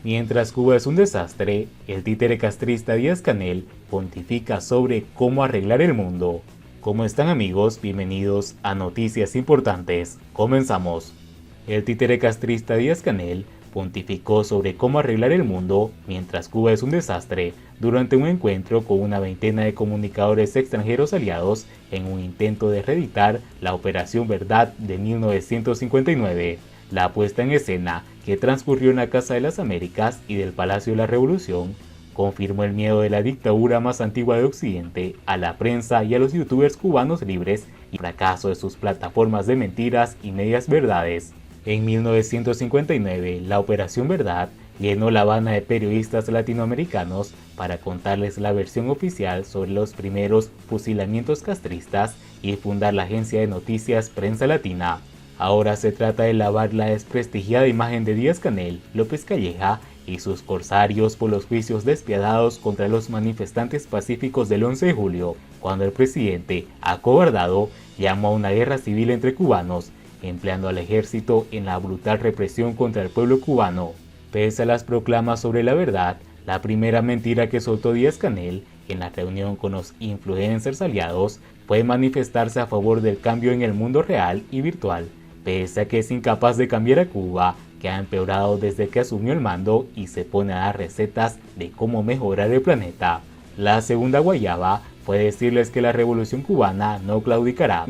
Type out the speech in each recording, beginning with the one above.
Mientras Cuba es un desastre, el títere castrista Díaz-Canel pontifica sobre cómo arreglar el mundo. ¿Cómo están, amigos? Bienvenidos a Noticias Importantes. Comenzamos. El títere castrista Díaz-Canel pontificó sobre cómo arreglar el mundo mientras Cuba es un desastre durante un encuentro con una veintena de comunicadores extranjeros aliados en un intento de reeditar la Operación Verdad de 1959. La puesta en escena, que transcurrió en la Casa de las Américas y del Palacio de la Revolución, confirmó el miedo de la dictadura más antigua de Occidente a la prensa y a los youtubers cubanos libres y el fracaso de sus plataformas de mentiras y medias verdades. En 1959, la Operación Verdad llenó La Habana de periodistas latinoamericanos para contarles la versión oficial sobre los primeros fusilamientos castristas y fundar la agencia de noticias Prensa Latina. Ahora se trata de lavar la desprestigiada imagen de Díaz-Canel, López Calleja y sus corsarios por los juicios despiadados contra los manifestantes pacíficos del 11 de julio, cuando el presidente, acobardado, llamó a una guerra civil entre cubanos, empleando al ejército en la brutal represión contra el pueblo cubano. Pese a las proclamas sobre la verdad, la primera mentira que soltó Díaz-Canel en la reunión con los influencers aliados fue manifestarse a favor del cambio en el mundo real y virtual, pese a que es incapaz de cambiar a Cuba, que ha empeorado desde que asumió el mando y se pone a dar recetas de cómo mejorar el planeta. La segunda guayaba fue decirles que la revolución cubana no claudicará,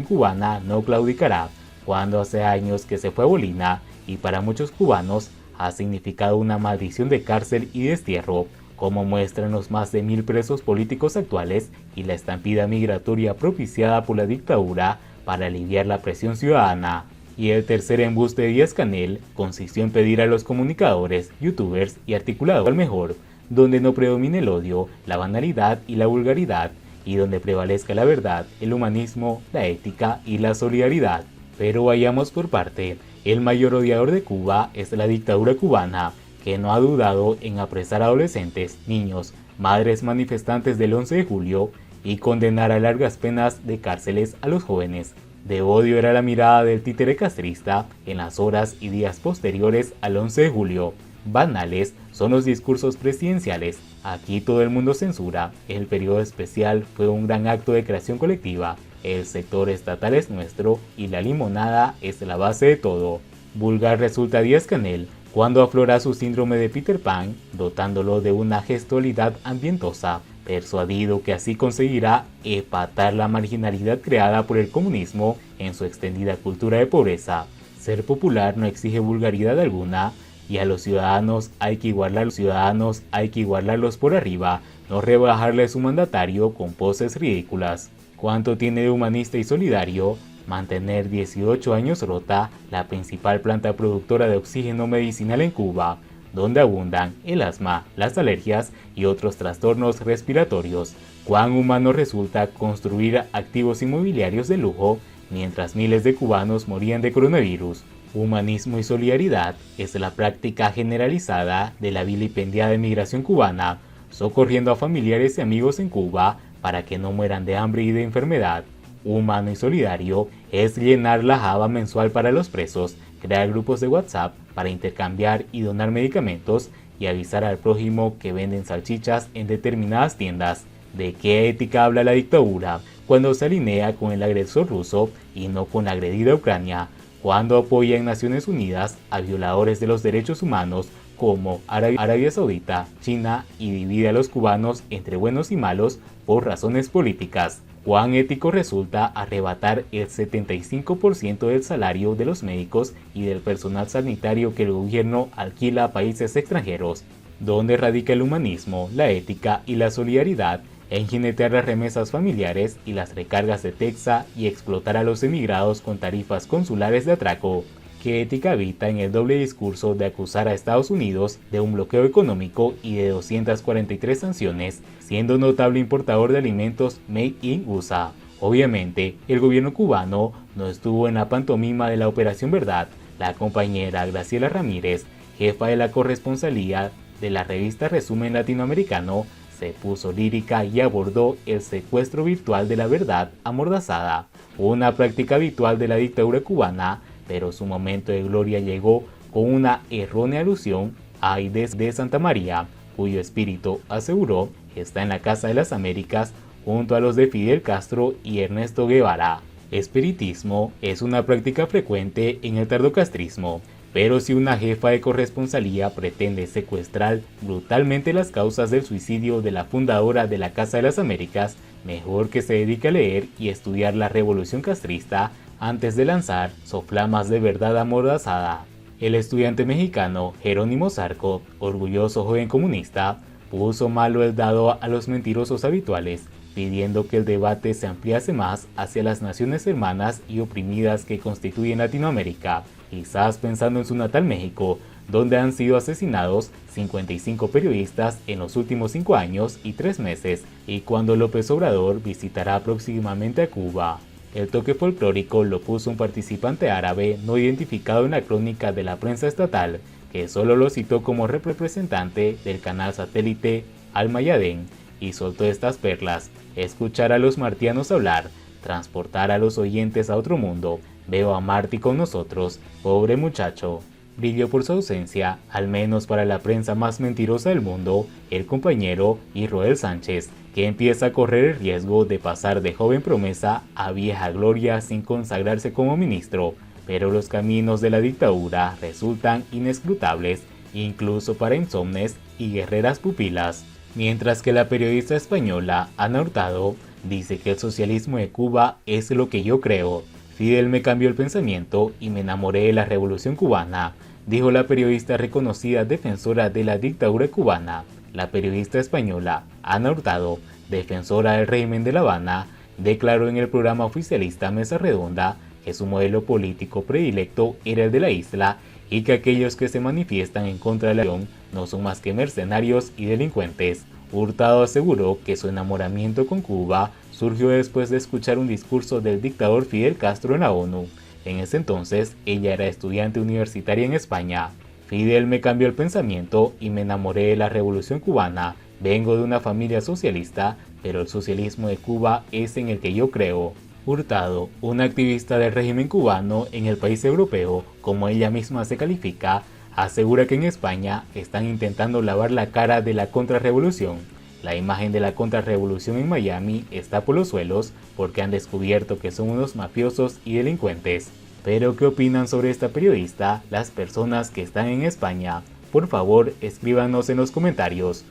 cuando hace años que se fue a Bolina y para muchos cubanos ha significado una maldición de cárcel y destierro, como muestran los más de 1000 presos políticos actuales y la estampida migratoria propiciada por la dictadura para aliviar la presión ciudadana. Y el tercer embuste de Díaz-Canel consistió en pedir a los comunicadores, youtubers y articuladores al mejor, donde no predomine el odio, la banalidad y la vulgaridad, y donde prevalezca la verdad, el humanismo, la ética y la solidaridad. Pero vayamos por parte. El mayor odiador de Cuba es la dictadura cubana, que no ha dudado en apresar a adolescentes, niños, madres manifestantes del 11 de julio y condenar a largas penas de cárceles a los jóvenes. De odio era la mirada del títere castrista en las horas y días posteriores al 11 de julio. Banales son los discursos presidenciales. Aquí todo el mundo censura. El periodo especial fue un gran acto de creación colectiva. El sector estatal es nuestro y la limonada es la base de todo. Vulgar resulta Díaz-Canel cuando aflora su síndrome de Peter Pan, dotándolo de una gestualidad ambientosa, persuadido que así conseguirá empatar la marginalidad creada por el comunismo en su extendida cultura de pobreza. Ser popular no exige vulgaridad alguna, y a los ciudadanos hay que igualarlos por arriba, no rebajarle su mandatario con poses ridículas. ¿Cuánto tiene de humanista y solidario mantener 18 años rota la principal planta productora de oxígeno medicinal en Cuba, donde abundan el asma, las alergias y otros trastornos respiratorios? ¿Cuán humano resulta construir activos inmobiliarios de lujo mientras miles de cubanos morían de coronavirus? Humanismo y solidaridad es la práctica generalizada de la vilipendiada emigración cubana, socorriendo a familiares y amigos en Cuba para que no mueran de hambre y de enfermedad. Humano y solidario es llenar la java mensual para los presos, crear grupos de WhatsApp para intercambiar y donar medicamentos y avisar al prójimo que venden salchichas en determinadas tiendas. ¿De qué ética habla la dictadura cuando se alinea con el agresor ruso y no con la agredida Ucrania? Cuando apoya en Naciones Unidas a violadores de los derechos humanos como Arabia Saudita, China, y divide a los cubanos entre buenos y malos por razones políticas. ¿Cuán ético resulta arrebatar el 75% del salario de los médicos y del personal sanitario que el gobierno alquila a países extranjeros? ¿Dónde radica el humanismo, la ética y la solidaridad en jinetear las remesas familiares y las recargas de Texas y explotar a los emigrados con tarifas consulares de atraco? ¿Qué ética habita en el doble discurso de acusar a Estados Unidos de un bloqueo económico y de 243 sanciones, siendo notable importador de alimentos made in USA? Obviamente, el gobierno cubano no estuvo en la pantomima de la Operación Verdad. La compañera Graciela Ramírez, jefa de la corresponsalía de la revista Resumen Latinoamericano, se puso lírica y abordó el secuestro virtual de la verdad amordazada, una práctica habitual de la dictadura cubana, pero su momento de gloria llegó con una errónea alusión Aides de Santa María, cuyo espíritu, aseguró, está en la Casa de las Américas junto a los de Fidel Castro y Ernesto Guevara. Espiritismo es una práctica frecuente en el tardocastrismo, pero si una jefa de corresponsalía pretende secuestrar brutalmente las causas del suicidio de la fundadora de la Casa de las Américas, mejor que se dedique a leer y estudiar la revolución castrista antes de lanzar soflamas de verdad amordazada. El estudiante mexicano Jerónimo Zarco, orgulloso joven comunista, puso malo el dado a los mentirosos habituales, pidiendo que el debate se ampliase más hacia las naciones hermanas y oprimidas que constituyen Latinoamérica, quizás pensando en su natal México, donde han sido asesinados 55 periodistas en los últimos 5 años y 3 meses, y cuando López Obrador visitará próximamente a Cuba. El toque folclórico lo puso un participante árabe no identificado en la crónica de la prensa estatal, que solo lo citó como representante del canal satélite Al Mayadén, y soltó estas perlas: escuchar a los martianos hablar, transportar a los oyentes a otro mundo, veo a Marty con nosotros, pobre muchacho. Brilló por su ausencia, al menos para la prensa más mentirosa del mundo, el compañero Israel Sánchez, que empieza a correr el riesgo de pasar de joven promesa a vieja gloria sin consagrarse como ministro, pero los caminos de la dictadura resultan inescrutables, incluso para insomnes y guerreras pupilas. Mientras que la periodista española Ana Hurtado dice que el socialismo de Cuba es lo que yo creo. Fidel me cambió el pensamiento y me enamoré de la revolución cubana, dijo la periodista reconocida defensora de la dictadura cubana. La periodista española Ana Hurtado, defensora del régimen de La Habana, declaró en el programa oficialista Mesa Redonda que su modelo político predilecto era el de la isla y que aquellos que se manifiestan en contra de la nación no son más que mercenarios y delincuentes. Hurtado aseguró que su enamoramiento con Cuba surgió después de escuchar un discurso del dictador Fidel Castro en la ONU. En ese entonces, ella era estudiante universitaria en España. Fidel me cambió el pensamiento y me enamoré de la revolución cubana. Vengo de una familia socialista, pero el socialismo de Cuba es en el que yo creo. Hurtado, una activista del régimen cubano en el país europeo, como ella misma se califica, asegura que en España están intentando lavar la cara de la contrarrevolución. La imagen de la contrarrevolución en Miami está por los suelos porque han descubierto que son unos mafiosos y delincuentes. Pero ¿qué opinan sobre esta periodista las personas que están en España? Por favor, escríbanos en los comentarios.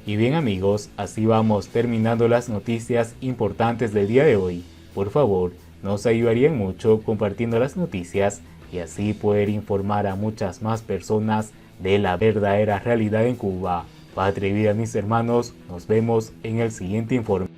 Y bien amigos, así vamos terminando las noticias importantes del día de hoy. Por favor, nos ayudarían mucho compartiendo las noticias y así poder informar a muchas más personas de la verdadera realidad en Cuba. Patria y vida mis hermanos, nos vemos en el siguiente informe.